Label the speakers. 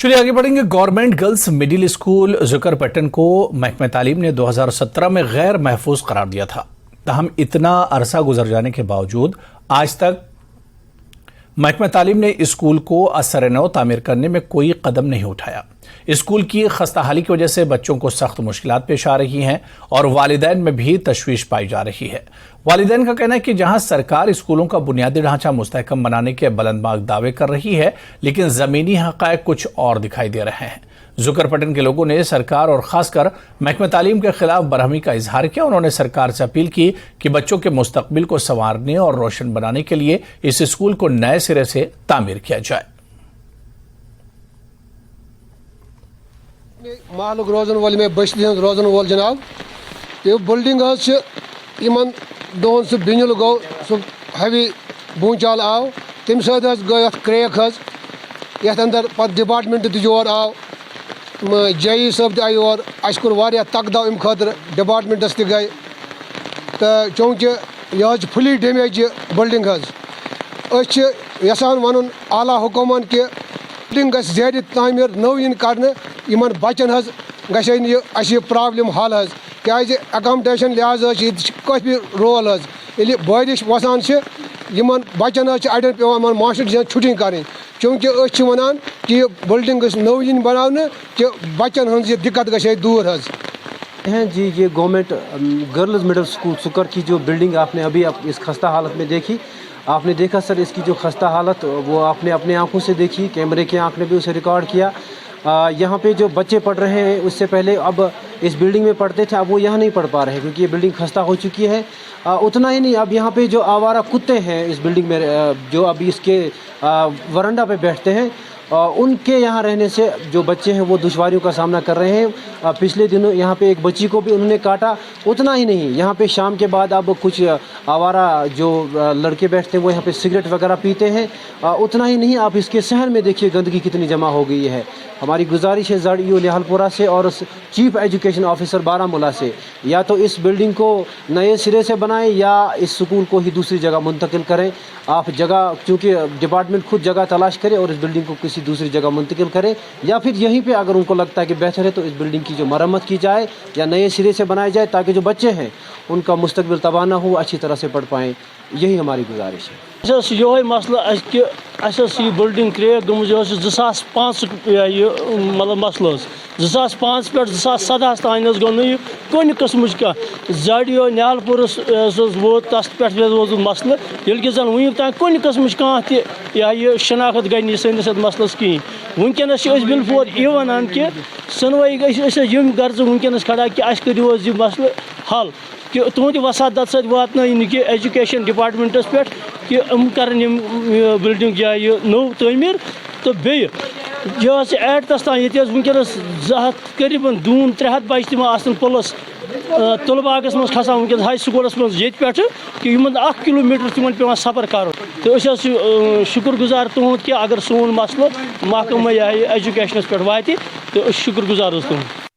Speaker 1: चलिए आगे बढ़ेंगे। गवर्नमेंट गर्ल्स मिडिल स्कूल जुकरपट्टन को महकमा तालीम ने 2017 में गैर महफूज करार दिया था। ताहम इतना अरसा गुजर जाने के बावजूद आज तक महकमा तालीम ने स्कूल को असर नौ तामीर करने में कोई कदम नहीं उठाया। स्कूल की खस्ताहाली की वजह से बच्चों को सख्त मुश्किलात पेश आ रही हैं और वालिदैन में भी तशवीश पाई जा रही है। वालिदैन का कहना है कि जहां सरकार स्कूलों का बुनियादी ढांचा मुस्तहकम बनाने के बुलंदबाग दावे कर रही है, लेकिन जमीनी हक़ाइक़ कुछ और दिखाई दे रहे हैं। जुकरपट्टन के लोगों ने सरकार और खासकर महकमा तालीम के खिलाफ बरहमी का इजहार किया। उन्होंने सरकार से अपील की कि बच्चों के मुस्तकबिल को संवारने और रोशन बनाने के लिए इस स्कूल को नए सिरे से तामीर किया जाए।
Speaker 2: महलुक रोजन वोल में बस्ती रोजन वोल जनाब ये बिल्डिंग इन दोन सह बिनिल गो सह हैवी बूचाल आव तम गई क्रेक ये अंदर पत डिपार्टमेंट तोर आव JE साहब आई और अस कोर तकदा अम खतर डिपार्टमेंटस गई तो चूंकि यह फुली डैमेज बिल्डिंग यसान वन आला हुकूमन कि बिल्डिंग ज्यादा तामीर नव इन कर बचन गई प्रॉब्लम हल क्या अकोमोडेशन लिहाज काफी रोल ये बारिश वसान बचन अड़न पे मास्टर छुट्टी करें चूंकि वन कि बिल्डिंग नव इन बनाने कि बचन हज दिक्कत गई दूर
Speaker 3: हैं जी। ये गवर्नमेंट गर्ल्स मिडिल स्कूल सुकर की जो बिल्डिंग आपने अभी इस खस्ता हालत में देखी, आपने देखा सर इसकी जो खस्ता हालत वो आपने अपने आंखों से देखी, कैमरे की आंख ने भी उसे रिकॉर्ड किया। यहाँ पे जो बच्चे पढ़ रहे हैं उससे पहले अब इस बिल्डिंग में पढ़ते थे, अब वो यहाँ नहीं पढ़ पा रहे हैं क्योंकि ये बिल्डिंग खस्ता हो चुकी है। उतना ही नहीं, अब यहाँ पे जो आवारा कुत्ते हैं इस बिल्डिंग में जो अभी इसके वरांडा पे बैठते हैं, उनके यहाँ रहने से जो बच्चे हैं वो दुश्वारियों का सामना कर रहे हैं। पिछले दिनों यहाँ पे एक बच्ची को भी उन्होंने काटा। उतना ही नहीं, यहाँ पे शाम के बाद अब कुछ आवारा जो लड़के बैठते हैं वो यहाँ पे सिगरेट वगैरह पीते हैं। उतना ही नहीं, आप इसके शहर में देखिए गंदगी कितनी जमा हो गई है। हमारी गुजारिश है ZEO निहालपुरा से और चीफ एजुकेशन ऑफिसर बारामूला से, या तो इस बिल्डिंग को नए सिरे से बनाएं या इस स्कूल को ही दूसरी जगह मुंतकिल करें। आप जगह, चूँकि डिपार्टमेंट खुद जगह तलाश करे और इस बिल्डिंग को किसी दूसरी जगह मुंतकिल करें, या फिर यहीं पे अगर उनको लगता है कि बेहतर है तो इस बिल्डिंग की जो मरम्मत की जाए या नए सिरे से बनाई जाए ताकि जो बच्चे हैं उनका मुस्तकबिल तबाह ना हो, अच्छी तरह से पढ़ पाएँ। यही हमारी गुजारिश है।
Speaker 4: ये मसला कि बिल्डिंग क्रेक गई 2005 मतलब मसल 2005 पे 2017 तान गो नी कुन किस्म ZEO निहालपुर वो तस पे रोज मसल ये जन वन तान कुन किस्म कह शनाख्त गई सैनिस मसलस कहें। वनकस बिलफोर यह वन कि सुनवाई गई गर्ज वनकस खड़ा कि अस करो यह मसल हल कि तुंद वसादत सत वात कि एजुकेशन डिपार्टमेंटस पे कि कर बिल्डिंग जाए नौ तमीर तो बे यह 8 तान ये वनकस 200 करीबन 200-300 बच्चे तम आसन पुलस तुलबागस मज खसान वनकस हाई स्कूलस मज ये पे कि 1 किलोमीटर तिमन पे सफर कर। तो शुक्र गुजार तुंद कि अगर सोन मसल महकमा एजुकेशनस पे वात तो शुक्र गुजार तुंद।